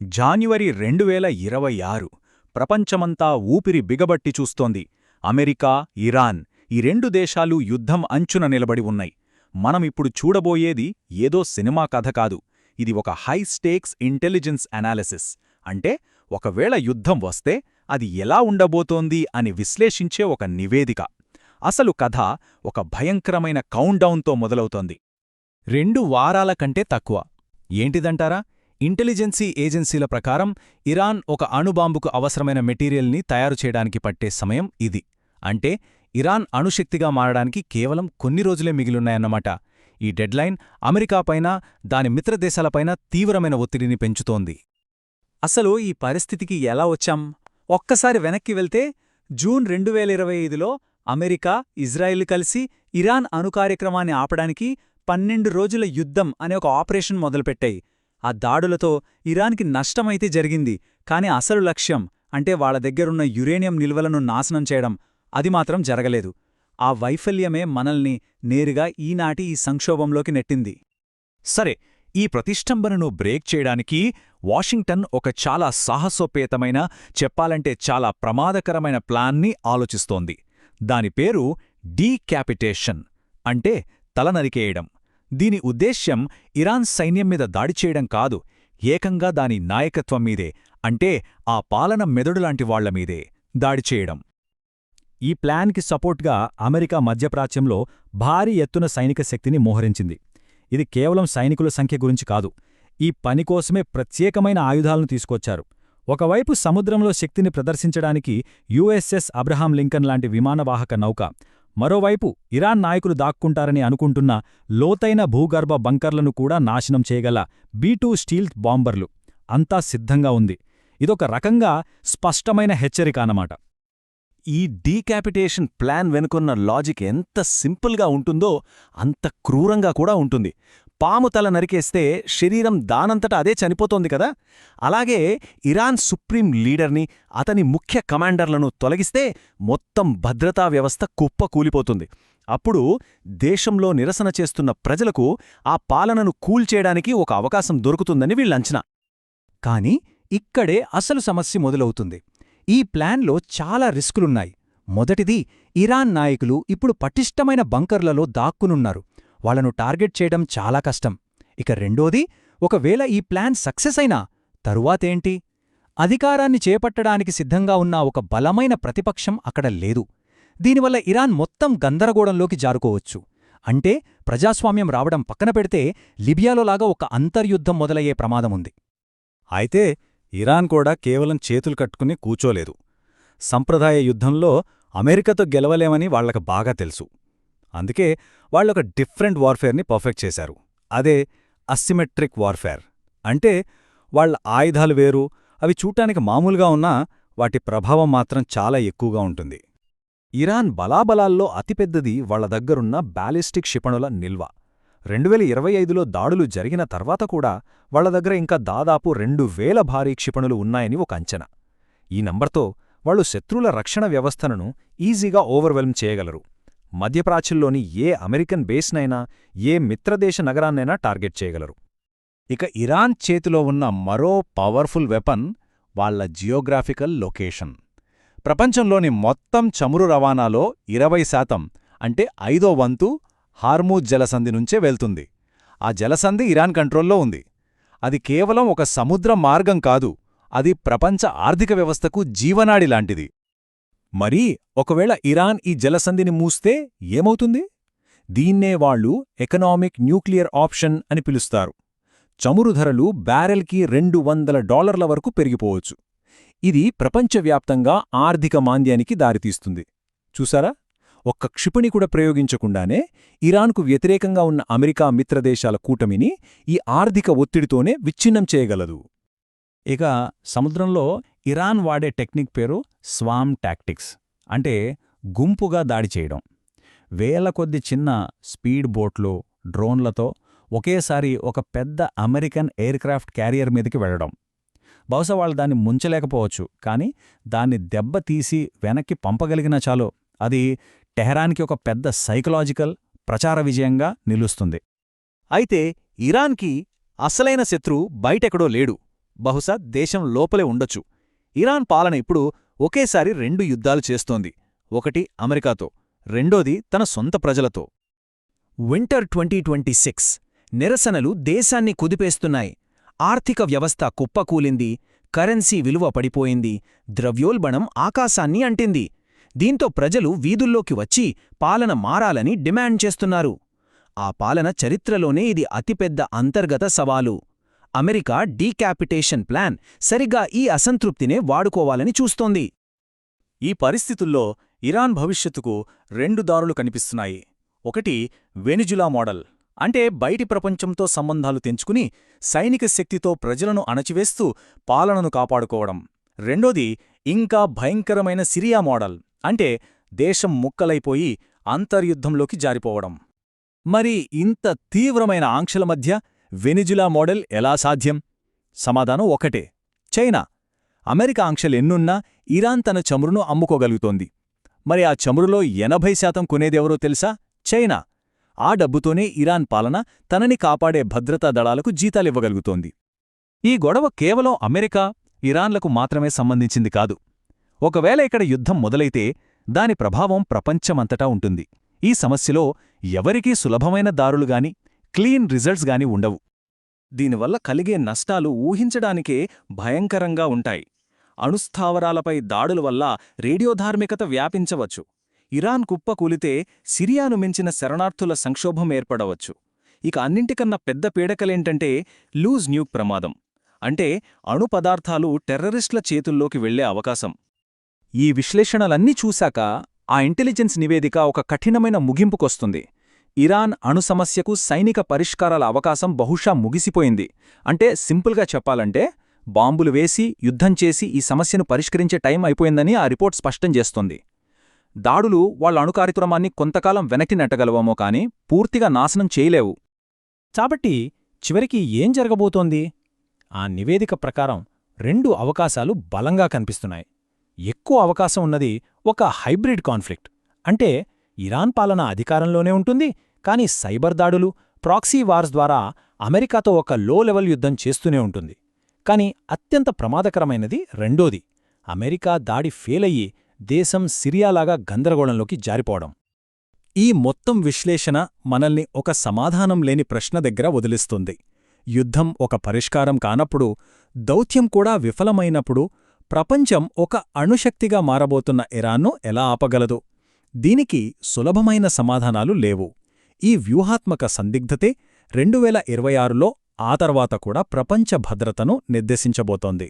January 2026 ప్రపంచమంతా ఊపిరి బిగబట్టి చూస్తోంది. అమెరికా, ఇరాన్ ఈ రెండు దేశాలు యుద్ధం అంచున నిలబడి ఉన్నాయి. మనమిప్పుడు చూడబోయేది ఏదో సినిమా కథ కాదు. ఇది ఒక హై స్టేక్స్ ఇంటెలిజెన్స్ అనాలిసిస్. అంటే ఒకవేళ యుద్ధం వస్తే అది ఎలా ఉండబోతోంది అని విశ్లేషించే ఒక నివేదిక. అసలు కథ ఒక భయంకరమైన కౌంట్డౌన్తో మొదలవుతోంది. 2 వారాల కంటే తక్కువ. ఏంటిదంటారా? ఇంటెలిజెన్సీ ఏజెన్సీల ప్రకారం ఇరాన్ ఒక అణుబాంబుకు అవసరమైన మెటీరియల్ని తయారు చేయడానికి పట్టే సమయం ఇది. అంటే ఇరాన్ అణుశక్తిగా మారడానికి కేవలం కొన్ని రోజులే మిగిలున్నాయన్నమాట. ఈ డెడ్లైన్ అమెరికాపైన, దాని మిత్రదేశాలపైన తీవ్రమైన ఒత్తిడిని పెంచుతోంది. అసలు ఈ పరిస్థితికి ఎలా వచ్చాం? ఒక్కసారి వెనక్కి వెళ్తే జూన్ 2025లో అమెరికా, ఇజ్రాయిల్ కలిసి ఇరాన్ అణుకార్యక్రమాన్ని ఆపడానికి 12 రోజుల యుద్ధం అనే ఒక ఆపరేషన్ మొదలుపెట్టాయి. ఆ దాడులతో ఇరాన్కి నష్టమైతే జరిగింది, కాని అసలు లక్ష్యం అంటే వాళ్ళ దగ్గరున్న యురేనియం నిల్వలను నాశనం చేయడం అది మాత్రం జరగలేదు. ఆ వైఫల్యమే మనల్ని నేరుగా ఈనాటి ఈ సంక్షోభంలోకి నెట్టింది. సరే, ఈ ప్రతిష్టంభనను బ్రేక్ చేయడానికి వాషింగ్టన్ ఒక చాలా సాహసోపేతమైన, చెప్పాలంటే చాలా ప్రమాదకరమైన ప్లాన్ని ఆలోచిస్తోంది. దాని పేరు డీక్యాపిటేషన్, అంటే తల నరికేయడం. దీని ఉద్దేశ్యం ఇరాన్ సైన్యం మీద దాడి చేయడం కాదు, ఏకంగా దాని నాయకత్వం మీదే, అంటే ఆ పాలన మెదడులాంటి వాళ్లమీదే దాడి చేయడం. ఈ ప్లాన్కి సపోర్ట్గా అమెరికా మధ్యప్రాచ్యంలో భారీ ఎత్తున సైనిక శక్తిని మోహరించింది. ఇది కేవలం సైనికుల సంఖ్య గురించి కాదు, ఈ పనికోసమే ప్రత్యేకమైన ఆయుధాలను తీసుకొచ్చారు. ఒకవైపు సముద్రంలో శక్తిని ప్రదర్శించడానికి యుఎస్ఎస్ అబ్రహాం లింకన్ లాంటి విమానవాహక నౌక, మరోవైపు ఇరాన్ నాయకులు దాక్కుంటారని అనుకుంటున్న లోతైన భూగర్భ బంకర్లను కూడా నాశనం చేయగల B-2 స్టీల్ బాంబర్లు. అంతా సిద్ధంగా ఉంది. ఇదొక రకంగా స్పష్టమైన హెచ్చరిక అన్నమాట. ఈ డీక్యాపిటేషన్ ప్లాన్ వెనుకున్న లాజిక్ ఎంత సింపుల్గా ఉంటుందో అంత క్రూరంగా కూడా ఉంటుంది. పాము తల నరికేస్తే శరీరం దానంతట అదే చనిపోతోంది కదా, అలాగే ఇరాన్ సుప్రీం లీడర్ని, అతని ముఖ్య కమాండర్లను తొలగిస్తే మొత్తం భద్రతా వ్యవస్థ కుప్పకూలిపోతుంది. అప్పుడు దేశంలో నిరసన చేస్తున్న ప్రజలకు ఆ పాలనను కూల్చేయడానికి ఒక అవకాశం దొరుకుతుందని వీళ్ళంచనా. కాని ఇక్కడే అసలు సమస్య మొదలవుతుంది. ఈ ప్లాన్లో చాలా రిస్కులున్నాయి. మొదటిది, ఇరాన్ నాయకులు ఇప్పుడు పటిష్టమైన బంకర్లలో దాక్కునున్నారు. వాళ్లను టార్గెట్ చేయడం చాలా కష్టం. ఇక రెండోది, ఒకవేళ ఈ ప్లాన్ సక్సెస్ అయినా తరువాతేంటి? అధికారాన్ని చేపట్టడానికి సిద్ధంగా ఉన్న ఒక బలమైన ప్రతిపక్షం అక్కడ లేదు. దీనివల్ల ఇరాన్ మొత్తం గందరగోళంలోకి జారుకోవచ్చు. అంటే ప్రజాస్వామ్యం రావడం పక్కన పెడితే లిబియాలోలాగా ఒక అంతర్యుద్ధం మొదలయ్యే ప్రమాదముంది. అయితే ఇరాన్ కూడా కేవలం చేతులు కట్టుకుని కూచోలేదు. సంప్రదాయ యుద్ధంలో అమెరికాతో గెలవలేమని వాళ్లకు బాగా తెలుసు. అందుకే వాళ్ళొక డిఫరెంట్ వార్ఫేర్ని పర్ఫెక్ట్ చేశారు. అదే అసిమెట్రిక్ వార్ఫేర్. అంటే వాళ్ల ఆయుధాలు వేరు, అవి చూడ్డానికి మామూలుగా ఉన్నా వాటి ప్రభావం మాత్రం చాలా ఎక్కువగా ఉంటుంది. ఇరాన్ బలాబలాల్లో అతిపెద్దది వాళ్ల దగ్గరున్న బ్యాలిస్టిక్ క్షిపణుల నిల్వ. 2025లో దాడులు జరిగిన తర్వాత కూడా వాళ్ల దగ్గర ఇంకా దాదాపు 2000 భారీ క్షిపణులు ఉన్నాయని ఒక అంచనా. ఈ నంబర్తో వాళ్లు శత్రువుల రక్షణ వ్యవస్థలను ఈజీగా ఓవర్వెల్మ్ చేయగలరు. మధ్యప్రాచ్యంలోని ఏ అమెరికన్ బేస్నైనా, ఏ మిత్రదేశ నగరాన్నైనా టార్గెట్ చేయగలరు. ఇక ఇరాన్ చేతిలో ఉన్న మరో పవర్ఫుల్ వెపన్ వాళ్ల జియోగ్రాఫికల్ లొకేషన్. ప్రపంచంలోని మొత్తం చమురు రవాణాలో 20%, అంటే 5వ వంతు హార్మూజ్ జలసంధి నుంచే వెళ్తుంది. ఆ జలసంధి ఇరాన్ కంట్రోల్లో ఉంది. అది కేవలం ఒక సముద్ర మార్గం కాదు, అది ప్రపంచ ఆర్థిక వ్యవస్థకు జీవనాడి లాంటిది. మరి ఒకవేళ ఇరాన్ ఈ జలసంధిని మూస్తే ఏమవుతుంది? దీన్నే వాళ్లు ఎకనామిక్ న్యూక్లియర్ ఆప్షన్ అని పిలుస్తారు. చమురు ధరలు బ్యారెల్కి $200 వరకు పెరిగిపోవచ్చు. ఇది ప్రపంచవ్యాప్తంగా ఆర్థిక మాంద్యానికి దారితీస్తుంది. చూసారా? ఒక్క క్షిపణి కూడా ప్రయోగించకుండానే ఇరాన్కు వ్యతిరేకంగా ఉన్న అమెరికా మిత్రదేశాల కూటమిని ఈ ఆర్థిక ఒత్తిడితోనే విచ్ఛిన్నం చేయగలదు. ఇక సముద్రంలో ఇరాన్ వాడే టెక్నిక్ పేరు స్వామ్ టాక్టిక్స్, అంటే గుంపుగా దాడి చేయడం. వేల కొద్ది చిన్న స్పీడ్ బోట్లు, డ్రోన్లతో ఒకేసారి ఒక పెద్ద అమెరికన్ ఎయిర్క్రాఫ్ట్ క్యారియర్ మీదకి వెళ్లడం. బహుశా వాళ్ళు దాన్ని ముంచలేకపోవచ్చు, కానీ దాన్ని దెబ్బతీసి వెనక్కి పంపగలిగినా చాలు, అది టెహరాన్కి ఒక పెద్ద సైకలాజికల్ ప్రచార విజయంగా నిలుస్తుంది. అయితే ఇరాన్కి అసలైన శత్రువు బయటెక్కడో లేడు, బహుశా దేశం లోపలే ఉండొచ్చు. ఇరాన్ పాలన ఇప్పుడు ఒకేసారి 2 యుద్ధాలు చేస్తోంది. ఒకటి అమెరికాతో, రెండోది తన సొంత ప్రజలతో. వింటర్ 2026 నిరసనలు దేశాన్ని కుదిపేస్తున్నాయి. ఆర్థిక వ్యవస్థ కుప్పకూలింది, కరెన్సీ విలువ పడిపోయింది, ద్రవ్యోల్బణం ఆకాశాన్ని అంటింది. దీంతో ప్రజలు వీధుల్లోకి వచ్చి పాలన మారాలని డిమాండ్ చేస్తున్నారు. ఆ పాలన చరిత్రలోనే ఇది అతిపెద్ద అంతర్గత సవాలు. అమెరికా డీక్యాపిటేషన్ ప్లాన్ సరిగ్గా ఈ అసంతృప్తినే వాడుకోవాలని చూస్తోంది. ఈ పరిస్థితుల్లో ఇరాన్ భవిష్యత్తుకు 2 దారులు కనిపిస్తున్నాయి. ఒకటి వెనిజులా మోడల్, అంటే బయటి ప్రపంచంతో సంబంధాలు తెంచుకుని సైనిక శక్తితో ప్రజలను అణచివేస్తూ పాలనను కాపాడుకోవడం. రెండోది ఇంకా భయంకరమైన సిరియా మోడల్, అంటే దేశం ముక్కలైపోయి అంతర్యుద్ధంలోకి జారిపోవడం. మరి ఇంత తీవ్రమైన ఆంక్షల మధ్య వెనిజులా మోడల్ ఎలా సాధ్యం? సమాధానం ఒకటే, చైనా. అమెరికా ఆంక్షలెన్నున్నా ఇరాన్ తన చమురును అమ్ముకోగలుగుతోంది. మరి ఆ చమురులో 80% కొనేదెవరో తెలుసా? చైనా. ఆ డబ్బుతోనే ఇరాన్ పాలన తనని కాపాడే భద్రతా దళాలకు జీతాలివ్వగలుగుతోంది. ఈ గొడవ కేవలం అమెరికా, ఇరాన్లకు మాత్రమే సంబంధించింది కాదు. ఒకవేళ ఇక్కడ యుద్ధం మొదలైతే దాని ప్రభావం ప్రపంచమంతటా ఉంటుంది. ఈ సమస్యలో ఎవరికీ సులభమైన దారులుగాని, క్లీన్ రిజల్ట్స్ గాని ఉండవు. దీనివల్ల కలిగే నష్టాలు ఊహించడానికే భయంకరంగా ఉంటాయి. అణుస్థావరాలపై దాడుల వల్ల రేడియోధార్మికత వ్యాపించవచ్చు. ఇరాన్ కుప్పకూలితే సిరియాను మించిన శరణార్థుల సంక్షోభం ఏర్పడవచ్చు. ఇక అన్నింటికన్నా పెద్ద పీడకలేంటంటే లూజ్ న్యూక్ ప్రమాదం, అంటే అణు పదార్థాలు టెర్రరిస్టుల చేతుల్లోకి వెళ్లే అవకాశం. ఈ విశ్లేషణలన్నీ చూశాక ఆ ఇంటెలిజెన్స్ నివేదిక ఒక కఠినమైన ముగింపుకొస్తుంది. ఇరాన్ అణు సమస్యకు సైనిక పరిష్కారాల అవకాశం బహుశా ముగిసిపోయింది. అంటే సింపుల్గా చెప్పాలంటే బాంబులు వేసి యుద్ధం చేసి ఈ సమస్యను పరిష్కరించే టైం అయిపోయిందని ఆ రిపోర్ట్ స్పష్టం చేస్తోంది. దాడులు వాళ్ళ అణుకార్యక్రమాన్ని కొంతకాలం వెనక్కి నెట్టగలవేమో కాని పూర్తిగా నాశనం చేయలేవు. కాబట్టి చివరికి ఏం జరగబోతోంది? ఆ నివేదిక ప్రకారం 2 అవకాశాలు బలంగా కనిపిస్తున్నాయి. ఎక్కువ అవకాశం ఉన్నది ఒక హైబ్రిడ్ కాన్ఫ్లిక్ట్, అంటే ఇరాన్ పాలన అధికారంలోనే ఉంటుంది, కానీ సైబర్ దాడులు, ప్రాక్సీ వార్స్ ద్వారా అమెరికాతో ఒక లో లెవెల్ యుద్ధం చేస్తూనే ఉంటుంది. కానీ అత్యంత ప్రమాదకరమైనది రెండోది, అమెరికా దాడి ఫెయిలయ్యి దేశం సిరియాలాగా గందరగోళంలోకి జారిపోవడం. ఈ మొత్తం విశ్లేషణ మనల్ని ఒక సమాధానం లేని ప్రశ్న దగ్గర వదిలిస్తుంది. యుద్ధం ఒక పరిష్కారం కానప్పుడు, దౌత్యం కూడా విఫలమైనప్పుడు ప్రపంచం ఒక అణుశక్తిగా మారబోతున్న ఇరాన్ను ఎలా ఆపగలదు? దీనికి సులభమైన సమాధానాలు లేవు. ఈ వ్యూహాత్మక సందిగ్ధతే 2026లో ఆ తర్వాత కూడా ప్రపంచ భద్రతను నిర్దేశించబోతోంది.